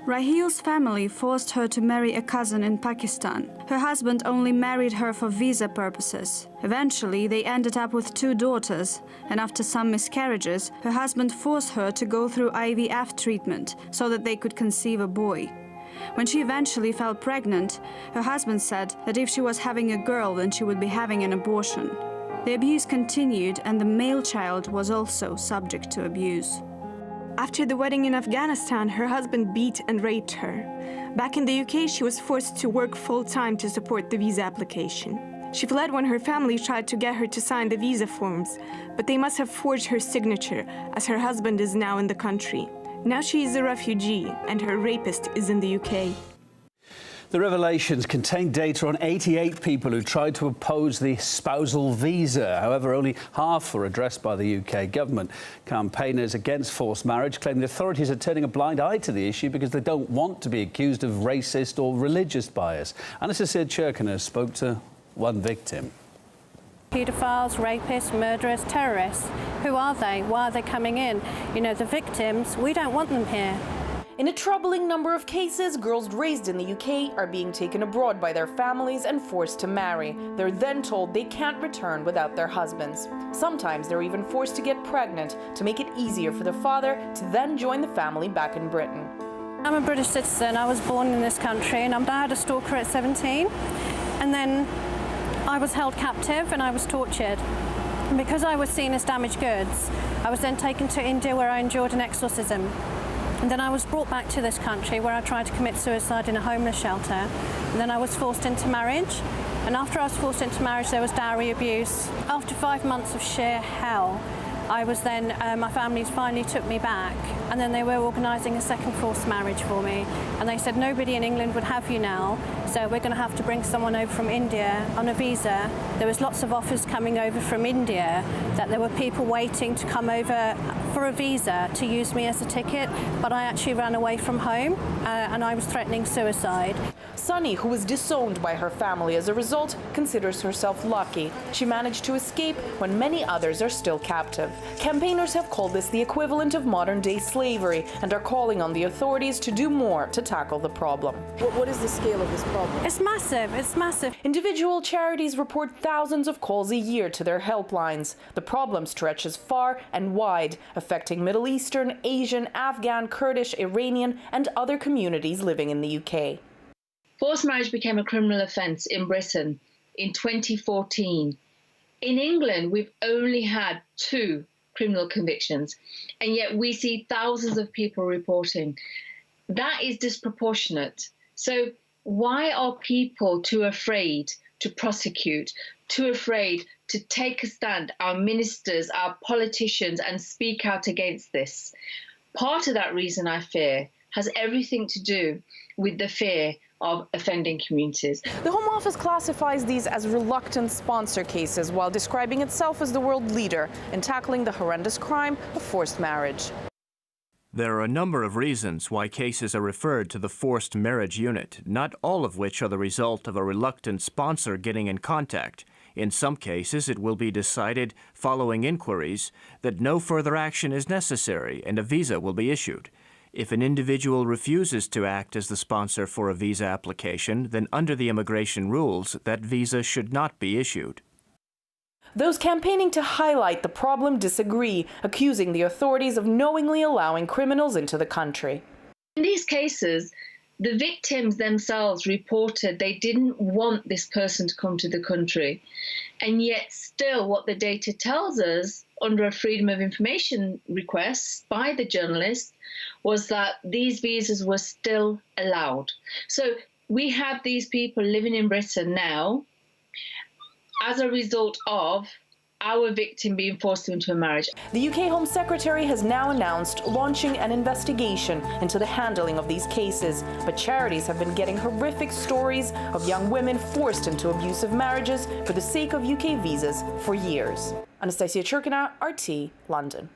Rahil's family forced her to marry a cousin in Pakistan. Her husband only married her for visa purposes. Eventually, they ended up with 2 daughters, and after some miscarriages, her husband forced her to go through IVF treatment so that they could conceive a boy. When she eventually fell pregnant, her husband said that if she was having a girl, then she would be having an abortion. The abuse continued, and the male child was also subject to abuse. After the wedding in Afghanistan, her husband beat and raped her. Back in the UK, she was forced to work full-time to support the visa application. She fled when her family tried to get her to sign the visa forms, but they must have forged her signature, as her husband is now in the country. Now she is a refugee, and her rapist is in the UK. The revelations contain data on 88 people who tried to oppose the spousal visa. However, only half were addressed by the UK government. Campaigners against forced marriage claim the authorities are turning a blind eye to the issue because they don't want to be accused of racist or religious bias. Anastasia Churkina spoke to one victim. Paedophiles, rapists, murderers, terrorists. Who are they? Why are they coming in? You know, the victims, we don't want them here. In a troubling number of cases, girls raised in the UK are being taken abroad by their families and forced to marry. They're then told they can't return without their husbands. Sometimes they're even forced to get pregnant to make it easier for the father to then join the family back in Britain. I'm a British citizen. I was born in this country, and I had a stalker at 17. And then I was held captive and I was tortured. And because I was seen as damaged goods, I was then taken to India, where I endured an exorcism. And then I was brought back to this country, where I tried to commit suicide in a homeless shelter. And then I was forced into marriage. And after I was forced into marriage, there was dowry abuse. After 5 months of sheer hell, I was then, my family finally took me back. And then they were organising a second forced marriage for me. And they said, nobody in England would have you now, so we're going to have to bring someone over from India on a visa. There was lots of offers coming over from India, that there were people waiting to come over for a visa to use me as a ticket, but I actually ran away from home and I was threatening suicide. Sunny, who was disowned by her family as a result, considers herself lucky. She managed to escape when many others are still captive. Campaigners have called this the equivalent of modern-day slavery and are calling on the authorities to do more to tackle the problem. What is the scale of this problem? It's massive, it's massive. Individual charities report thousands of calls a year to their helplines. The problem stretches far and wide, affecting Middle Eastern, Asian, Afghan, Kurdish, Iranian, and other communities living in the UK. Forced marriage became a criminal offence in Britain in 2014. In England, we've only had 2 criminal convictions, and yet we see thousands of people reporting. That is disproportionate. So why are people too afraid to prosecute, too afraid to take a stand, our ministers, our politicians, and speak out against this? Part of that reason, I fear, has everything to do with the fear of offending communities. The Home Office classifies these as reluctant sponsor cases while describing itself as the world leader in tackling the horrendous crime of forced marriage. There are a number of reasons why cases are referred to the forced marriage unit, not all of which are the result of a reluctant sponsor getting in contact. In some cases, it will be decided, following inquiries, that no further action is necessary and a visa will be issued. If an individual refuses to act as the sponsor for a visa application, then under the immigration rules, that visa should not be issued. Those campaigning to highlight the problem disagree, accusing the authorities of knowingly allowing criminals into the country. In these cases, the victims themselves reported they didn't want this person to come to the country. And yet still what the data tells us under a freedom of information request by the journalist was that these visas were still allowed. So we have these people living in Britain now as a result of our victim being forced into a marriage. The UK Home Secretary has now announced launching an investigation into the handling of these cases, but charities have been getting horrific stories of young women forced into abusive marriages for the sake of UK visas for years. Anastasia Churkina, RT, London.